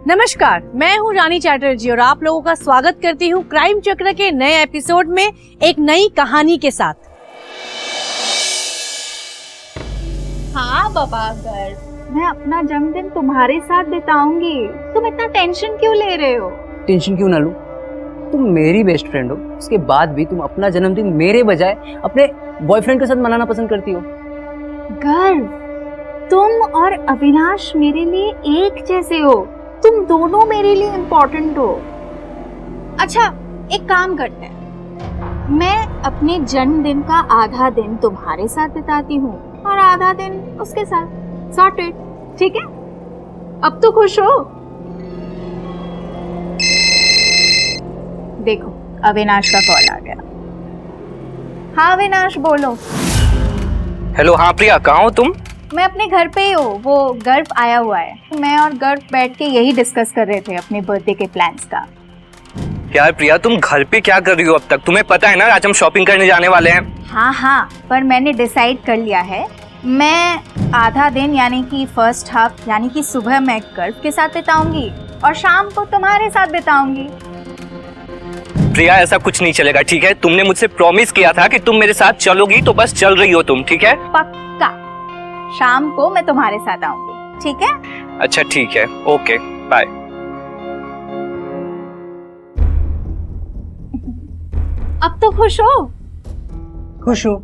नमस्कार, मैं हूं रानी चैटर्जी और आप लोगों का स्वागत करती हूं क्राइम चक्र के नए एपिसोड में एक नई कहानी के साथ। हाँ बाबा, अगर मैं अपना जन्मदिन तुम्हारे साथ बिताऊंगी, तुम इतना टेंशन क्यों ले रहे हो? टेंशन क्यों ना लूं? तुम मेरी बेस्ट फ्रेंड हो, उसके बाद भी तुम अपना जन्मदिन मेरे बजाय अपने बॉयफ्रेंड के साथ मनाना पसंद करती हो। गर्व, तुम और अविनाश मेरे लिए एक जैसे हो, तुम दोनों मेरे लिए इम्पोर्टेंट हो। अच्छा, एक काम करते हैं, मैं अपने जन्मदिन का आधा दिन तुम्हारे साथ बिताती हूँ और आधा दिन उसके साथ। सॉर्टेड, ठीक है? अब तो खुश हो? देखो, अविनाश का कॉल आ गया। हाँ अविनाश, बोलो। हेलो, हाँ प्रिया, कहाँ हो तुम? मैं अपने घर पे ही हूँ, वो गर्व आया हुआ है। मैं और गर्व बैठ के यही डिस्कस कर रहे थे अपने बर्थडे के प्लान्स का। यार प्रिया, तुम घर पे क्या कर रही हो अब तक? तुम्हें पता है ना आज हम शॉपिंग करने जाने वाले हैं। हाँ, पर मैंने डिसाइड कर लिया है, मैं आधा दिन यानी कि फर्स्ट हाफ यानी कि सुबह मैं गर्व के साथ बिताऊंगी और शाम को तुम्हारे साथ बिताऊंगी। प्रिया, ऐसा कुछ नहीं चलेगा, ठीक है? तुमने मुझसे प्रॉमिस किया था कि तुम मेरे साथ चलोगी, तो बस चल रही हो तुम, ठीक है? पक्का, शाम को मैं तुम्हारे साथ आऊंगी, ठीक है? अच्छा ठीक है, ओके, बाय। अब तो खुश हो? खुश हो?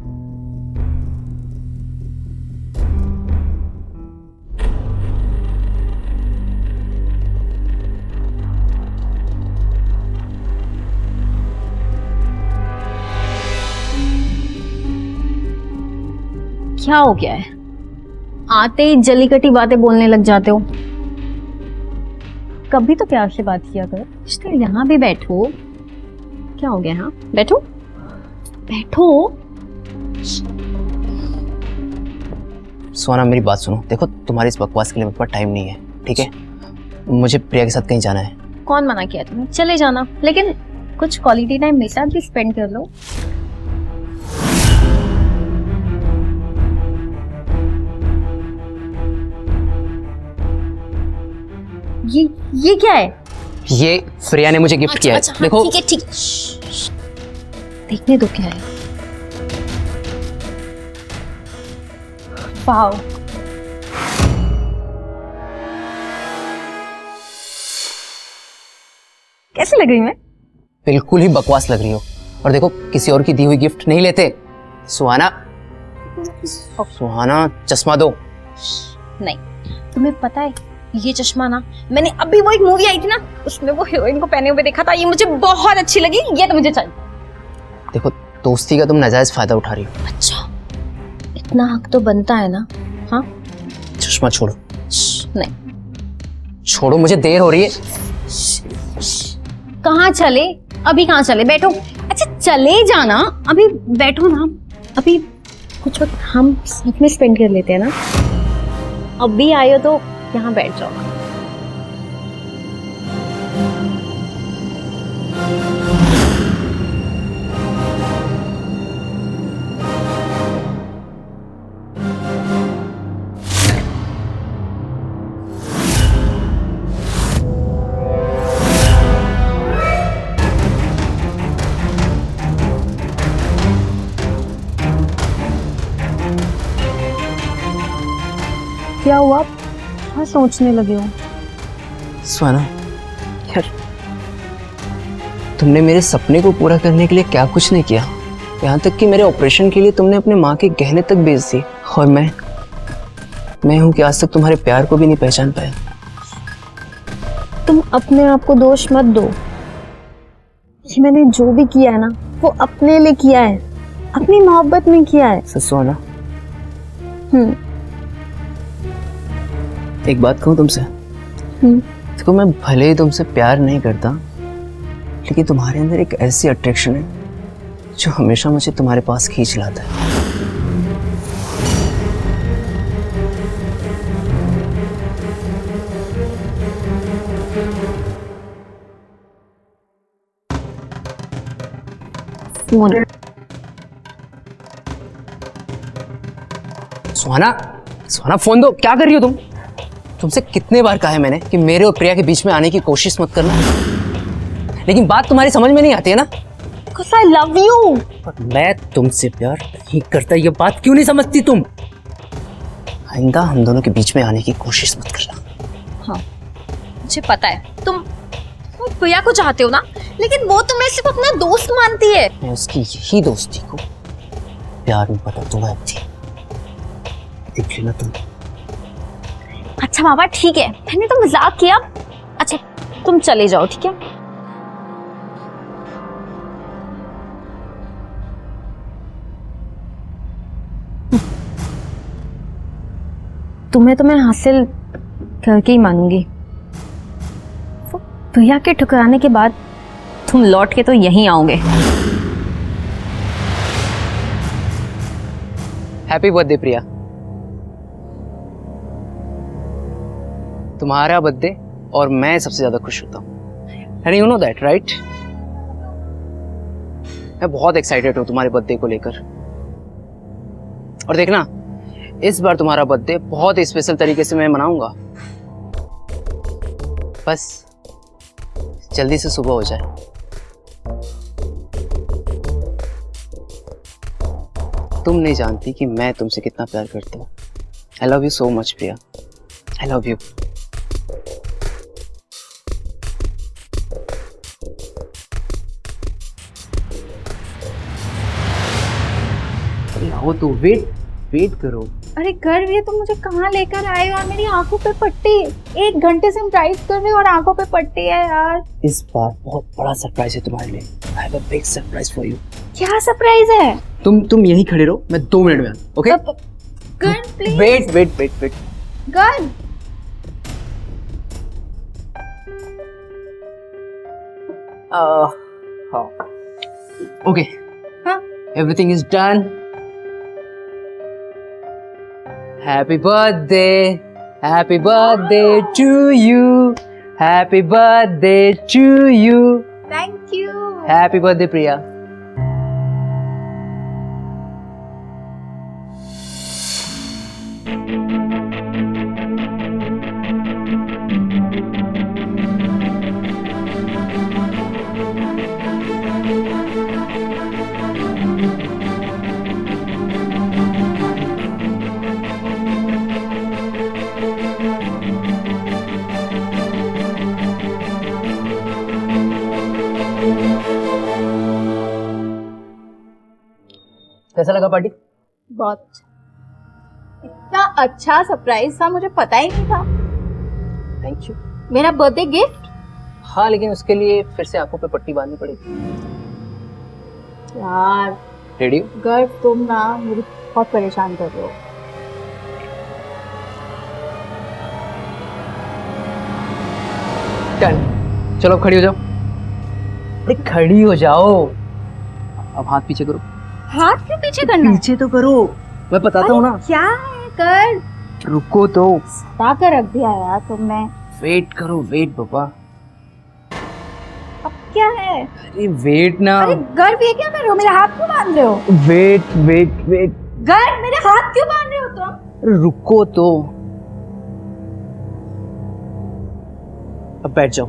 क्या हो गया है? आते ही जली कटी बातें बोलने लग जाते हो। कभी तो प्यार से बात किया करो। इसलिए यहाँ भी बैठो। क्या हो गया? हाँ, बैठो बैठो। सोना, मेरी बात सुनो। देखो, तुम्हारी इस बकवास के लिए मेरे पास टाइम नहीं है, ठीक है? मुझे प्रिया के साथ कहीं जाना है। कौन मना किया तुम्हें? चले जाना, लेकिन कुछ क्वालिटी टाइम मेरे साथ भी स्पेंड कर लो। ये क्या है? ये प्रिया ने मुझे गिफ्ट किया है। हाँ, देखो, ठीक है। देखने दो क्या है। वाओ, कैसी लग रही मैं? बिल्कुल ही बकवास लग रही हो। और देखो, किसी और की दी हुई गिफ्ट नहीं लेते। सुहाना, चश्मा दो। नहीं, तुम्हें पता है ये चश्मा ना, मैंने अभी वो एक मूवी आई थी ना, उसमें वो हीरोइन को पहने हुए देखा था। ये मुझे बहुत अच्छी लगी, ये तो मुझे चाहिए। देखो, दोस्ती का तुम नाजायज फायदा उठा रही हो। अच्छा, इतना हक तो बनता है ना? हाँ, चश्मा छोड़ो। नहीं, छोड़ो, मुझे देर हो रही है। कहाँ चले? अभी कहाँ चले? बैठो। अच्छा, चले जाना, अभी बैठो ना। अभी कुछ वक्त हम साथ में स्पेंड कर लेते हैं ना। अभी आए हो तो यहाँ बैठ जाओ। क्या हुआ? क्या सोचने लगे हो? सुहाना, यार तुमने मेरे सपने को पूरा करने के लिए क्या कुछ नहीं किया। यहाँ तक कि मेरे ऑपरेशन के लिए तुमने अपने माँ के गहने तक बेच दिए। और मैं हूँ कि आज तक तुम्हारे प्यार को भी नहीं पहचान पाया। तुम अपने आप को दोष मत दो। कि मैंने जो भी किया है ना, वो अपने लिए किया है, अपनी मोहब्बत में किया है। सच सुहाना, एक बात कहूँ तुमसे। देखो, मैं भले ही तुमसे प्यार नहीं करता, लेकिन तुम्हारे अंदर एक ऐसी अट्रैक्शन है जो हमेशा मुझे तुम्हारे पास खींच लाता है। सुहाना, फोन दो। क्या कर रही हो तुम? तुमसे कितने बार कहा है मैंने कि मेरे और प्रिया के बीच में आने की कोशिश मत करना, लेकिन बात तुम्हारी समझ में नहीं आती है ना। Because I love you. पर मैं तुमसे प्यार नहीं करता, ये बात क्यों नहीं समझती तुम? आइंदा हम दोनों के बीच में आने की कोशिश मत करना। हाँ, मुझे पता है तुम प्रिया को चाहते हो ना, लेकिन वो तुम्हें सिर्फ अपना दोस्त मानती है। मैं उसकी यही दोस्ती को प्यार में बदल दूंगा। देख लेना तुम। अच्छा बाबा ठीक है, मैंने तो मजाक किया। अच्छा तुम चले जाओ, ठीक है? तुम्हें तो मैं हासिल करके ही मानूंगी। प्रिया के ठुकराने के बाद तुम लौट के तो यहीं आओगे। हैप्पी बर्थडे प्रिया। तुम्हारा बर्थडे और मैं सबसे ज्यादा खुश होता हूँ। And you know that right? मैं बहुत एक्साइटेड हूँ तुम्हारे बर्थडे को लेकर। और देखना, इस बार तुम्हारा बर्थडे बहुत ही स्पेशल तरीके से मैं मनाऊंगा। बस जल्दी से सुबह हो जाए। तुम नहीं जानती कि मैं तुमसे कितना प्यार करता हूँ। I love you so much Priya, I love you. आओ तो वेट करो। अरे गर्व, ये तुम मुझे कहाँ लेकर आए हो? और मेरी आंखों पे पट्टी। 1 घंटे से हम ड्राइव कर रहे हो और आंखों पे पट्टी है यार। इस बार बहुत बड़ा सरप्राइज है तुम्हारे लिए। I have a big surprise for you. क्या सरप्राइज है? तुम यहीं खड़े रहो, मैं 2 मिनट में आता हूँ, ओके? गर्व प्लीज। वेट। गर्व, हाँ ओके, हाँ everything is done. Happy birthday to you, happy birthday to you, thank you. Happy birthday Priya. कैसा लगा पार्टी? बहुत अच्छा। इतना अच्छा सरप्राइज था, मुझे पता ही नहीं था। Thank you. मेरा बर्थडे गिफ्ट? हाँ, लेकिन उसके लिए फिर से आंखों पे पट्टी बांधनी पड़ेगी। यार रेडी? गर्व, तुम ना मुझे बहुत परेशान कर रहे हो। डन। चलो खड़ी हो जाओ। अरे खड़ी हो जाओ। अब हाथ पीछे करो। हाथ क्यों पीछे करना? पीछे तो करो, मैं बताता हूँ ना। क्या है कर? रुको तो। सता कर रख दिया यार तुमने। वेट करो, वेट पापा। अब क्या है? अरे वेट ना। अरे गर्व, ये क्या कर रहे हो? मेरे हाथ क्यों बांध रहे हो? वेट। गर्व, मेरे हाथ क्यों बांध रहे हो तुम? अरे रुको तो। अब बैठ जाओ।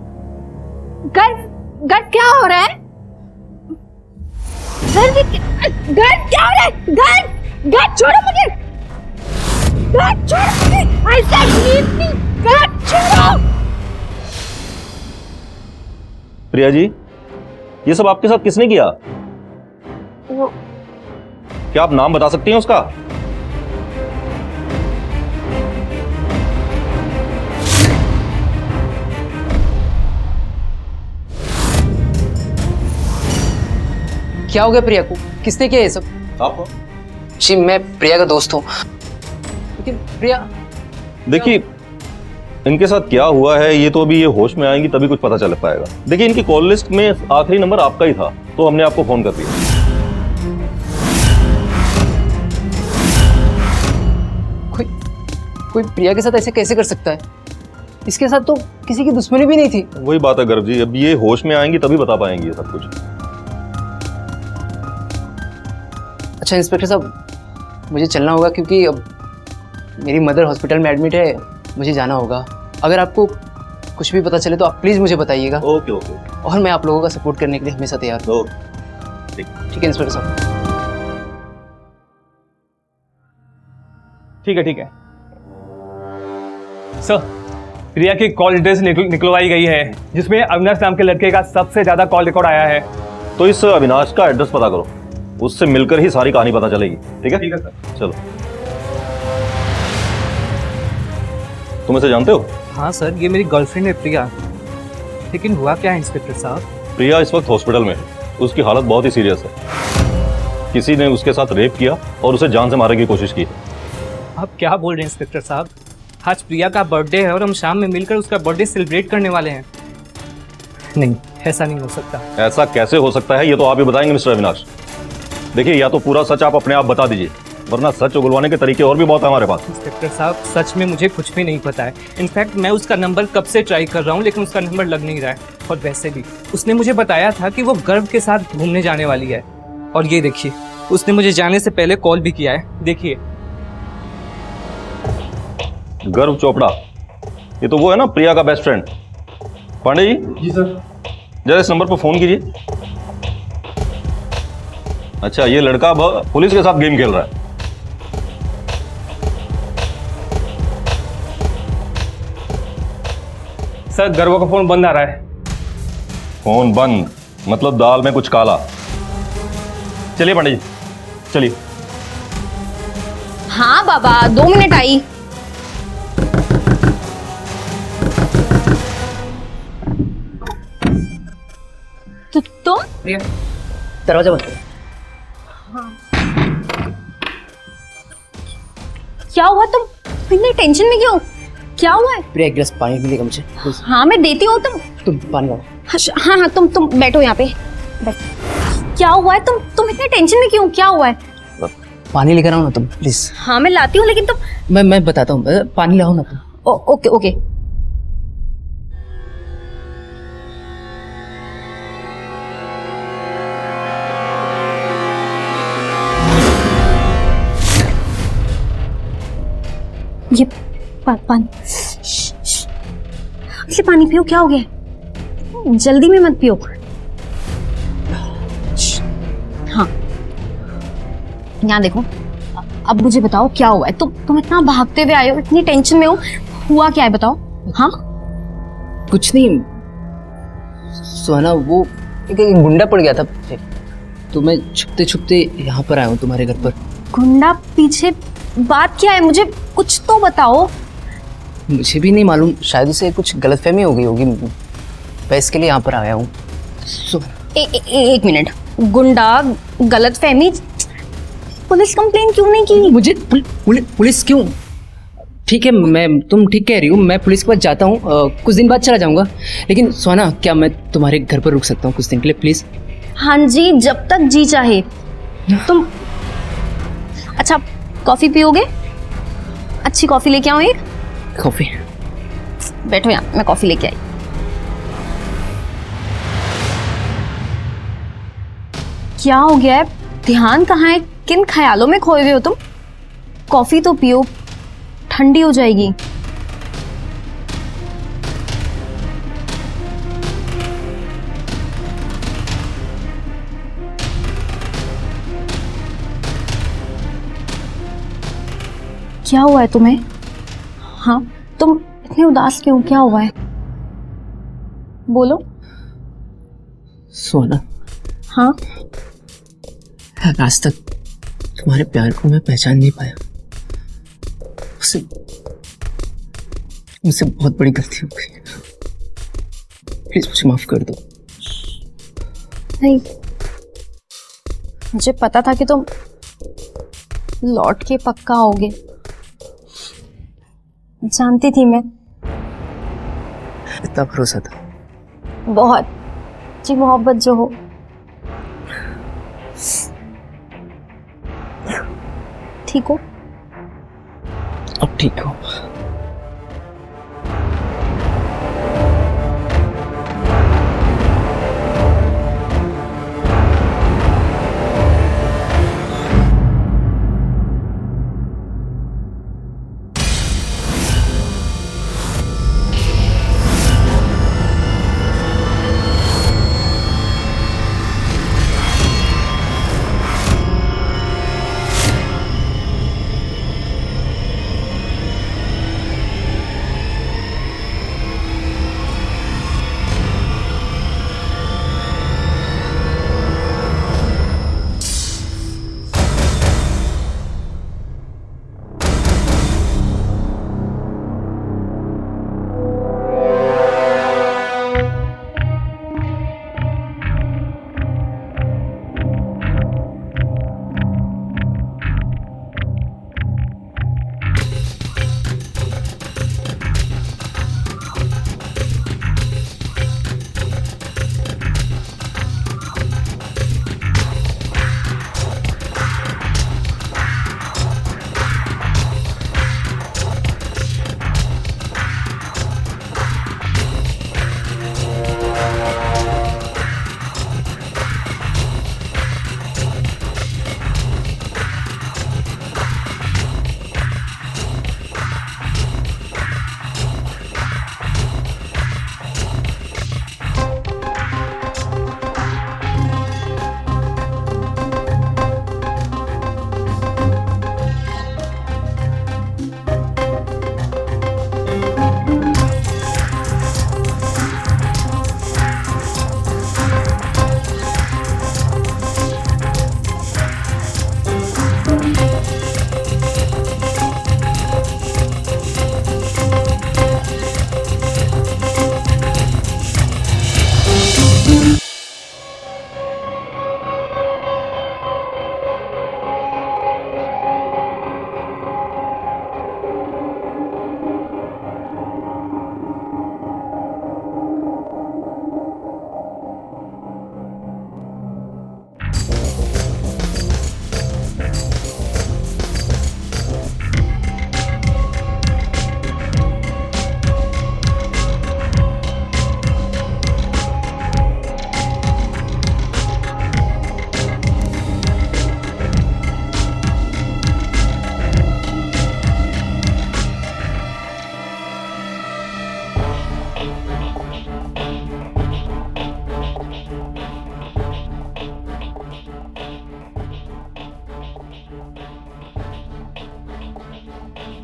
गर्व क्या हो रहा है? गर्व क्या हो रहा है? गर्व छोड़ो मुझे। गर्व छोड़ो मुझे। I said leave me। गर्व छोड़ो। प्रिया जी, ये सब आपके साथ किसने किया? क्या आप नाम बता सकती हैं उसका? क्या हो गया प्रिया को? किसने किया ये सब? आप? जी मैं प्रिया का दोस्त हूँ, लेकिन प्रिया। देखिए, इनके साथ क्या हुआ है ये तो अभी ये होश में आएंगी तभी कुछ पता चल पाएगा। देखिए, इनकी कॉल लिस्ट में आखिरी नंबर आपका ही था, तो हमने आपको फोन कर दिया। कोई प्रिया के साथ ऐसे कैसे कर सकता है? इसके साथ तो किसी की दुश्मनी भी नहीं थी। वही बात है गर्व जी, अब ये होश में आएंगी तभी बता पाएंगी ये सब कुछ। अच्छा इंस्पेक्टर साहब, मुझे चलना होगा क्योंकि अब मेरी मदर हॉस्पिटल में एडमिट है मुझे जाना होगा। अगर आपको कुछ भी पता चले तो आप प्लीज़ मुझे बताइएगा। ओके ओके और मैं आप लोगों का सपोर्ट करने के लिए हमेशा तैयार हूँ। ओके। ठीक है इंस्पेक्टर साहब। ठीक है सर, प्रिया की कॉल डिटेल्स निकलवाई गई है जिसमें अविनाश नाम के लड़के का सबसे ज्यादा कॉल रिकॉर्ड आया है। तो इस अविनाश का एड्रेस पता करो, उससे मिलकर ही सारी कहानी पता चलेगी। ठीक है सर। चलो। तुम इसे जानते हो? हाँ सर, ये मेरी गर्लफ्रेंड है प्रिया। लेकिन हुआ क्या है इंस्पेक्टर साहब? प्रिया इस वक्त हॉस्पिटल में है, उसकी हालत बहुत ही सीरियस है। किसी ने उसके साथ रेप किया और उसे जान से मारने की कोशिश की। आप क्या बोल रहे हैं इंस्पेक्टर साहब? आज प्रिया का बर्थडे है और हम शाम में मिलकर उसका बर्थडे सेलिब्रेट करने वाले हैं। नहीं, ऐसा नहीं हो सकता। ऐसा कैसे हो सकता है ये तो आप ही बताएंगे मिस्टर अविनाश। देखिए, या तो पूरा सच आप अपने आप बता दीजिए, वरना सच उगलवाने के तरीके और भी बहुत है हमारे पास। इंस्पेक्टर साहब, सच में मुझे कुछ भी नहीं पता है। इनफैक्ट मैं उसका नंबर कब से ट्राई कर रहा हूँ लेकिन उसका नंबर लग नहीं रहा है। और वैसे भी उसने मुझे बताया था कि वो गर्व के साथ घूमने जाने वाली है। और ये देखिए, उसने मुझे जाने से पहले कॉल भी किया है। देखिए। गर्व चोपड़ा, ये तो वो है ना प्रिया का बेस्ट फ्रेंड। पांडे जी। जी सर। जरा इस नंबर पर फोन कीजिए। अच्छा, ये लड़का अब पुलिस के साथ गेम खेल रहा है। सर, गर्व का फोन बंद आ रहा है। फोन बंद मतलब दाल में कुछ काला। चलिए पांडे जी, चलिए। हाँ बाबा, 2 मिनट आई। तो तुम दरवाजा बंद करो। क्या हुआ? तुम इतने टेंशन में क्यों? क्या हुआ है? प्रिया एक गिलास पानी मिलेगा मुझे प्लीज? हाँ मैं देती हूँ। तुम पानी लाओ। हाँ तुम बैठो यहाँ पे। क्या हुआ है? तुम इतने टेंशन में क्यों? क्या हुआ है? पानी लेकर आओ ना तुम प्लीज। हाँ मैं लाती हूँ, लेकिन तुम मैं बताता हूँ, पानी लाओ ना तुम। ओके। ये पानी, इसे पानी पियो। क्या हो गया? जल्दी में मत पियो। हाँ, यहाँ देखो। अब मुझे बताओ क्या हुआ है? तुम इतना भागते हुए आए हो, इतनी टेंशन में हो। हुआ क्या है बताओ। हाँ कुछ नहीं सुहाना, वो एक गुंडा पड़ गया था तो मैं छुपते छुपते यहाँ पर आया हूँ तुम्हारे घर पर। गुंडा पीछे? बात क्या है? मुझे कुछ तो बताओ। मुझे भी नहीं मालूम, शायद उसे कुछ गलतफहमी हो गई होगी। मैं इसके लिए यहाँ पर आया हूँ। एक मिनट। गुंडा, गलतफहमी, पुलिस कंप्लेन क्यों नहीं की? मुझे पुलिस क्यों? ठीक है, तुम ठीक कह रही हो, मैं पुलिस के पास जाता हूँ, कुछ दिन बाद चला जाऊँगा। लेकिन सोना, क्या मैं तुम्हारे घर पर रुक सकता हूँ कुछ दिन के लिए प्लीज़? हाँ जी, जब तक जी चाहे। तुम अच्छा कॉफी पियोगे? अच्छी कॉफी लेके आऊँ एक? कॉफी? बैठो यहाँ, मैं कॉफी लेके आई। क्या हो गया है? ध्यान कहाँ है? किन ख्यालों में खोए हुए हो तुम? कॉफी तो पियो, ठंडी हो जाएगी। क्या हुआ है तुम्हें? हाँ, तुम इतने उदास क्यों? क्या हुआ है? बोलो। सोना, हाँ आज तक तुम्हारे प्यार को मैं पहचान नहीं पाया। मुझसे बहुत बड़ी गलती हो गई, प्लीज मुझे माफ कर दो। नहीं, मुझे पता था कि तुम लौट के पक्का आओगे। जानती थी मैं। इतना भरोसा था। बहुत जी, मोहब्बत जो हो। ठीक हो? अब ठीक हो।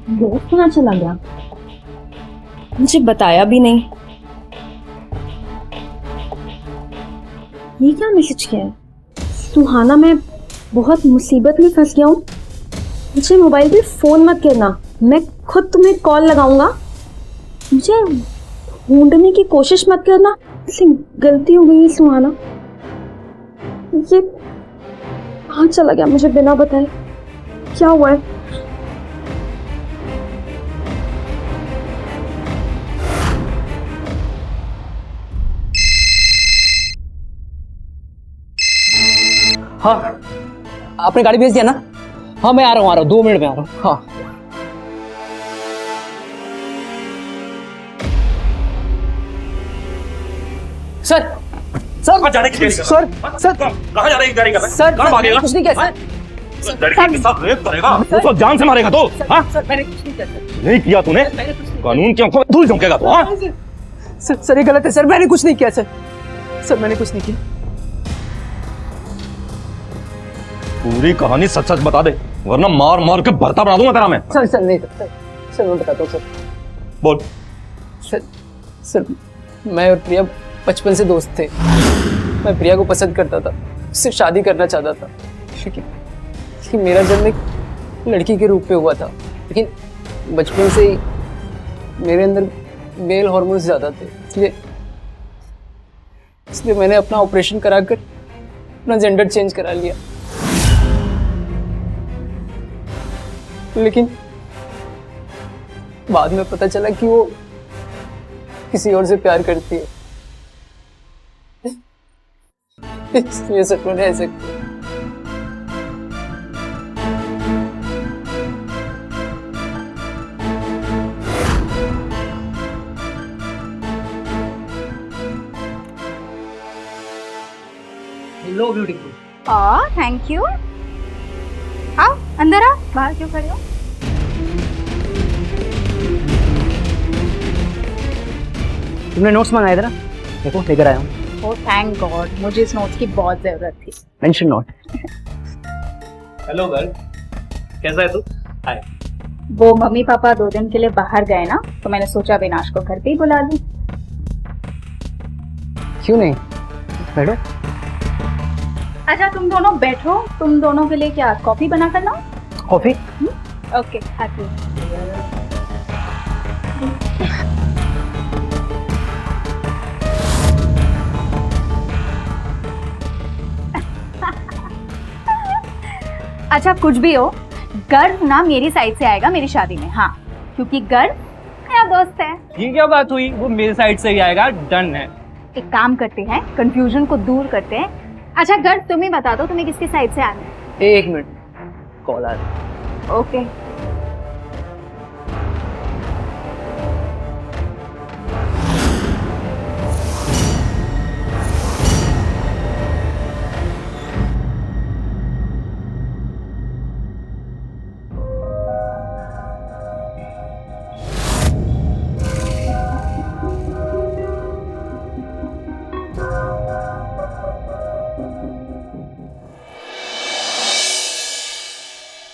दोस्त कहाँ चला गया? मुझे बताया भी नहीं। ये क्या मैसेज किया है? सुहाना, मैं बहुत मुसीबत में फंस गया हूँ, मुझे मोबाइल पे फोन मत करना, मैं खुद तुम्हें कॉल लगाऊंगा, मुझे ढूंढने की कोशिश मत करना, इससे गलती हो गई है सुहाना। ये कहाँ चला गया मुझे बिना बताए? क्या हुआ है? हाँ, आपने गाड़ी भेज दिया ना? हाँ, मैं आ रहा हूँ 2 मिनट में आ रहा हूँ। हाँ सर, कहाँ जा रहे हैं? सर, कहाँ जा रहे हैं? गाड़ी कर रहे हैं? सर, कहाँ भागेगा? कुछ नहीं किया सर। लड़की के साथ रेप करेगा? उसको जान से मारेगा तो? हाँ? सर, मैंने कुछ नहीं किया सर। नहीं किया तूने? कानून की आंखों में धूल झोंकेगा तो? हाँ? सर, ये गलत है सर, मैंने कुछ नहीं किया सर। सर, मैंने कुछ नहीं किया। पूरी कहानी सच सच बता दे, वरना मार मार के भरता बना दूंगा तेरा मैं। सर नहीं सर, मैं बताता हूँ सर। बोल। सर, मैं और प्रिया बचपन से दोस्त थे। मैं प्रिया को पसंद करता था, उससे शादी करना चाहता था, लेकिन मेरा जन्म एक लड़की के रूप में हुआ था। लेकिन बचपन से ही मेरे अंदर मेल हार्मोन्स ज़्यादा थे, इसलिए मैंने अपना ऑपरेशन कराकर अपना जेंडर चेंज करा लिया। लेकिन बाद में पता चला कि वो किसी और से प्यार करती है, इसलिए सर मैंने ऐसे किया। Hello beautiful. Thank you. आओ अंदर आओ, बाहर क्यों खड़े हो? तुमने नोट्स मंगाए थे ना, देखो लेकर आया हूँ। ओह थैंक गॉड, मुझे इस नोट्स की बहुत जरूरत थी। Mention note. हेलो गर्ल, कैसा है तू? हाय। वो मम्मी पापा 2 दिन के लिए बाहर गए ना, तो मैंने सोचा अविनाश को घर पे ही बुला लूं। क्यों नहीं, बैठो। अच्छा तुम दोनों बैठो, तुम दोनों के लिए क्या कॉफी बना कर लाऊं? कॉफी? ओके आती हूँ। अच्छा कुछ भी हो, गर्व ना मेरी साइड से आएगा मेरी शादी में। हाँ, क्योंकि गर्व मेरा दोस्त है। ये क्या बात हुई? वो मेरे साइड से ही आएगा, डन है। एक काम करते हैं, कंफ्यूजन को दूर करते हैं। अच्छा गर्व तुम ही बता दो तुम्हें किसकी साइड से आना है? 1 मिनट, कॉल आ रही है। ओके।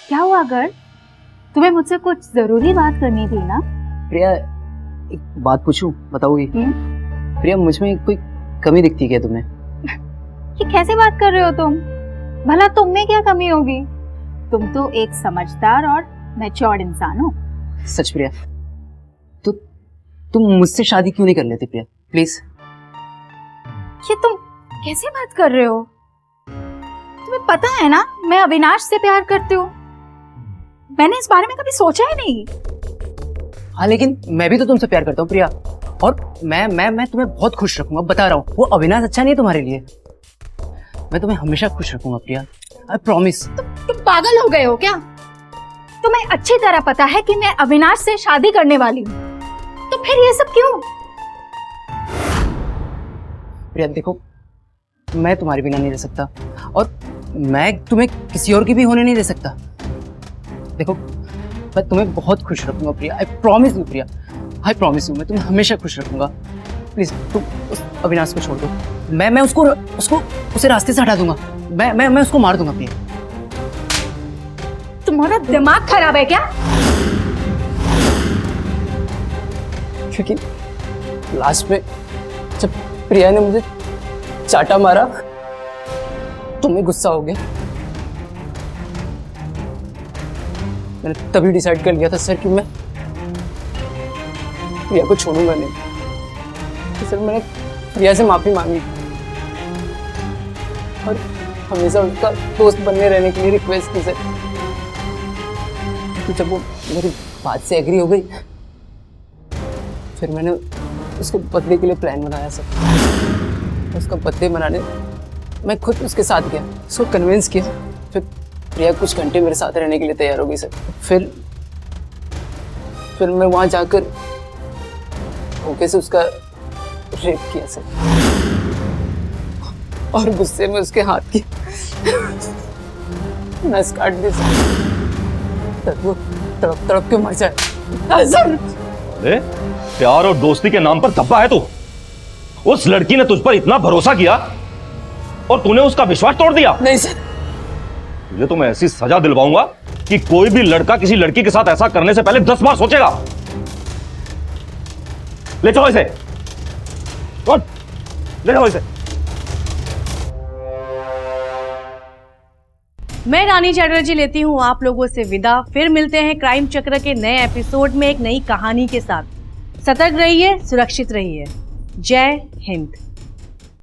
क्या हुआ गर्व? तुम्हें मुझसे कुछ जरूरी बात करनी थी ना? प्रिया, एक बात पूछूं, बताओगी? प्रिया, मुझ में कोई कमी दिखती है क्या तुम्हें? ये कैसे बात कर रहे हो तुम? भला तुम में क्या कमी होगी? तुम तो एक समझदार और मैच्योर्ड इंसान हो। सच प्रिया, तो तुम मुझसे शादी क्यों नहीं कर लेते प्रिया, प्लीज? ये तुम कैसे बात कर रहे हो? तुम्हें पता है ना मैं अविनाश से प्यार करती हूँ। मैंने इस बारे में कभी सोचा ही नहीं। हाँ, लेकिन मैं भी तो तुमसे प्यार करता हूँ प्रिया, और मैं तुम्हें बहुत खुश रखूंगा, बता रहा हूँ। वो अविनाश अच्छा नहीं है तुम्हारे लिए, मैं तुम्हें हमेशा खुश रखूंगा प्रिया, आई प्रॉमिस। तुम पागल हो गए हो क्या? तुम्हें अच्छी तरह पता है कि मैं अविनाश से शादी करने वाली हूँ, तो फिर ये सब क्यों? प्रिया देखो, मैं तुम्हारे बिना नहीं रह सकता, और मैं तुम्हें किसी और की भी होने नहीं दे सकता। देखो, मैं तुम्हें बहुत खुश रखूंगा Priya, I promise you Priya, I promise you, मैं तुम्हें हमेशा खुश रखूंगा। प्लीज तुम उस अविनाश को छोड़ दो, मैं उसको उसे रास्ते से हटा दूंगा, मैं उसको मार दूंगा प्रिया। तुम्हारा दिमाग खराब है क्या? क्योंकि लास्ट में जब प्रिया ने मुझे चाटा मारा तुम्हें गुस्सा हो गया। मैंने तभी डिसाइड कर लिया था सर कि मैं प्रिया को छोड़ूंगा नहीं। तो सर मैंने प्रिया से माफी मांगी और हमेशा उसका दोस्त बनने रहने के लिए रिक्वेस्ट की सर। तो जब वो मेरी बात से एग्री हो गई फिर मैंने उसके बर्थडे के लिए प्लान बनाया सर। उसका बर्थडे मनाने मैं खुद उसके साथ गया, उसको कन्विंस किया। फिर प्रिया कुछ घंटे मेरे साथ रहने के लिए तैयार हो गई सर। फिर मैं वहाँ जाकर धोखे से उसका रेप किया सर और गुस्से में उसके हाथ की नस काट दी सर। तब वो तड़प तड़प के मर जाए सर। अरे प्यार और दोस्ती के नाम पर धब्बा है तू। उस लड़की ने तुझ पर इतना भरोसा किया और तूने उसका विश्वास तोड़ दिया। नहीं सर, तुझे तो मैं ऐसी सजा दिलवाऊंगा कि कोई भी लड़का किसी लड़की के साथ ऐसा करने से पहले 10 बार सोचेगा। ले चलो इसे, ले जाओ इसे। मैं रानी चैटर्जी लेती हूँ आप लोगों से विदा। फिर मिलते हैं क्राइम चक्र के नए एपिसोड में एक नई कहानी के साथ। सतर्क रहिए, सुरक्षित रहिए। जय हिंद।